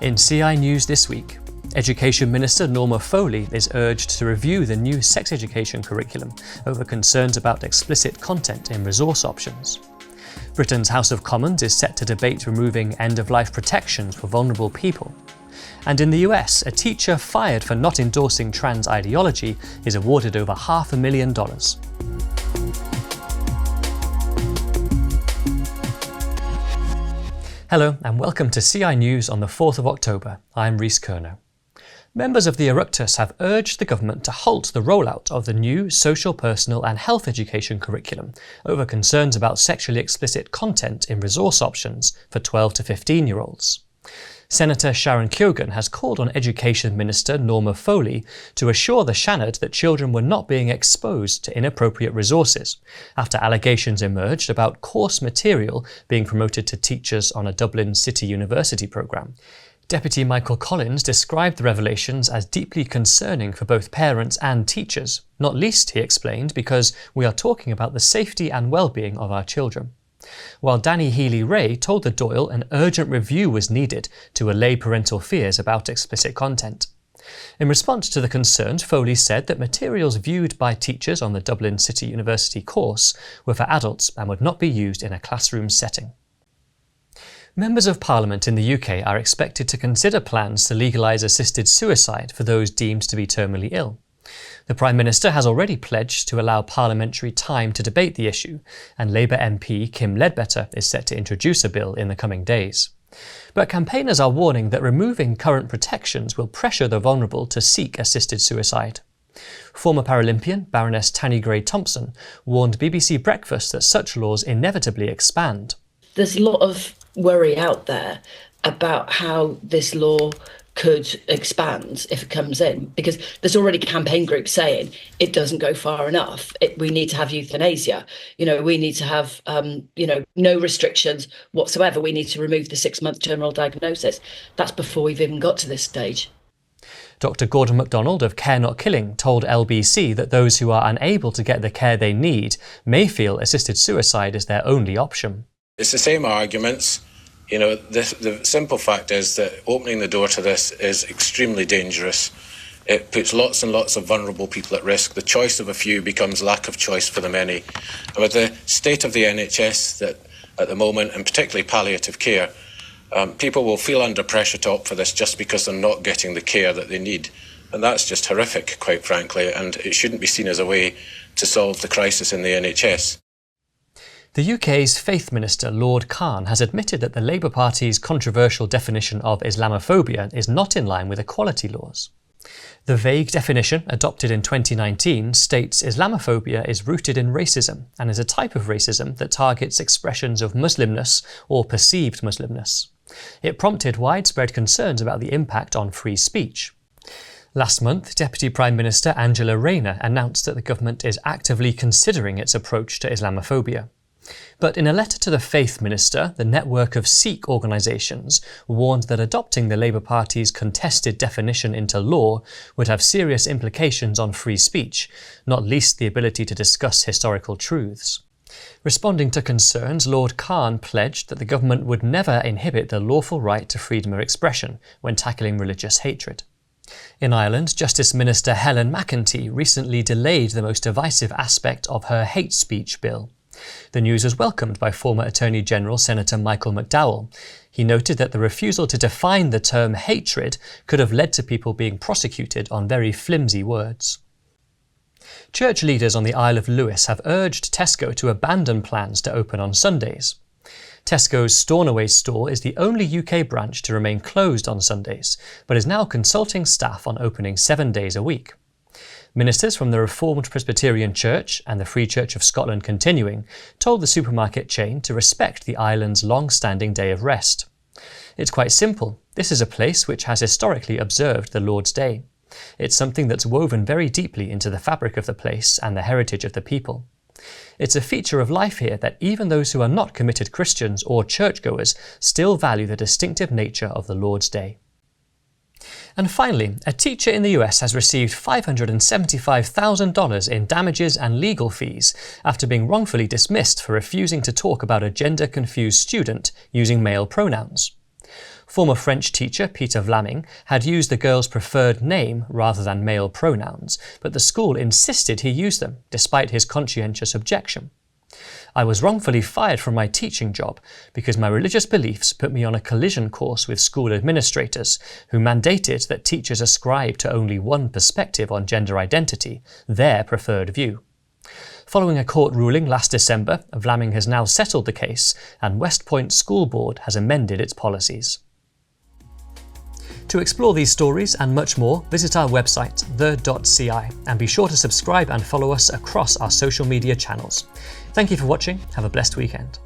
In CI News this week, Education Minister Norma Foley is urged to review the new sex education curriculum over concerns about explicit content in resource options. Britain's House of Commons is set to debate removing end-of-life protections for vulnerable people. And in the US, a teacher fired for not endorsing trans ideology is awarded over $500,000. Hello and welcome to CI News on the 4th of October. I'm Rhys Curnow. Members of the Oireachtas have urged the government to halt the rollout of the new social, personal and health education curriculum over concerns about sexually explicit content in resource options for 12 to 15-year-olds. Senator Sharon Keoghan has called on Education Minister Norma Foley to assure the Seanad that children were not being exposed to inappropriate resources after allegations emerged about course material being promoted to teachers on a Dublin City University programme. Deputy Michael Collins described the revelations as deeply concerning for both parents and teachers, not least, he explained, because we are talking about the safety and well-being of our children. While Danny Healy-Rae told the Dáil an urgent review was needed to allay parental fears about explicit content. In response to the concerns, Foley said that materials viewed by teachers on the Dublin City University course were for adults and would not be used in a classroom setting. Members of Parliament in the UK are expected to consider plans to legalise assisted suicide for those deemed to be terminally ill. The Prime Minister has already pledged to allow parliamentary time to debate the issue, and Labour MP Kim Ledbetter is set to introduce a bill in the coming days. But campaigners are warning that removing current protections will pressure the vulnerable to seek assisted suicide. Former Paralympian Baroness Tanni Grey-Thompson warned BBC Breakfast that such laws inevitably expand. There's a lot of worry out there about how this law could expand if it comes in, because there's already campaign groups saying it doesn't go far enough. We need to have euthanasia. We need to have, no restrictions whatsoever. We need to remove the 6-month general diagnosis. That's before we've even got to this stage. Dr. Gordon MacDonald of Care Not Killing told LBC that those who are unable to get the care they need may feel assisted suicide is their only option. It's the same arguments. The simple fact is that opening the door to this is extremely dangerous. It puts lots and lots of vulnerable people at risk. The choice of a few becomes lack of choice for the many. And with the state of the NHS that at the moment, and particularly palliative care, people will feel under pressure to opt for this just because they're not getting the care that they need. And that's just horrific, quite frankly, and it shouldn't be seen as a way to solve the crisis in the NHS. The UK's Faith Minister, Lord Khan, has admitted that the Labour Party's controversial definition of Islamophobia is not in line with equality laws. The vague definition, adopted in 2019, states Islamophobia is rooted in racism and is a type of racism that targets expressions of Muslimness or perceived Muslimness. It prompted widespread concerns about the impact on free speech. Last month, Deputy Prime Minister Angela Rayner announced that the government is actively considering its approach to Islamophobia. But in a letter to the Faith Minister, the network of Sikh organisations warned that adopting the Labour Party's contested definition into law would have serious implications on free speech, not least the ability to discuss historical truths. Responding to concerns, Lord Khan pledged that the government would never inhibit the lawful right to freedom of expression when tackling religious hatred. In Ireland, Justice Minister Helen McEntee recently delayed the most divisive aspect of her hate speech bill. The news was welcomed by former Attorney General Senator Michael McDowell. He noted that the refusal to define the term hatred could have led to people being prosecuted on very flimsy words. Church leaders on the Isle of Lewis have urged Tesco to abandon plans to open on Sundays. Tesco's Stornoway store is the only UK branch to remain closed on Sundays, but is now consulting staff on opening 7 days a week. Ministers from the Reformed Presbyterian Church and the Free Church of Scotland Continuing told the supermarket chain to respect the island's long-standing day of rest. It's quite simple. This is a place which has historically observed the Lord's Day. It's something that's woven very deeply into the fabric of the place and the heritage of the people. It's a feature of life here that even those who are not committed Christians or churchgoers still value the distinctive nature of the Lord's Day. And finally, a teacher in the US has received $575,000 in damages and legal fees after being wrongfully dismissed for refusing to talk about a gender-confused student using male pronouns. Former French teacher Peter Vlaming had used the girl's preferred name rather than male pronouns, but the school insisted he use them, despite his conscientious objection. I was wrongfully fired from my teaching job because my religious beliefs put me on a collision course with school administrators who mandated that teachers ascribe to only one perspective on gender identity, their preferred view. Following a court ruling last December, Vlaming has now settled the case and West Point School Board has amended its policies. To explore these stories and much more, visit our website, the.ci, and be sure to subscribe and follow us across our social media channels. Thank you for watching. Have a blessed weekend.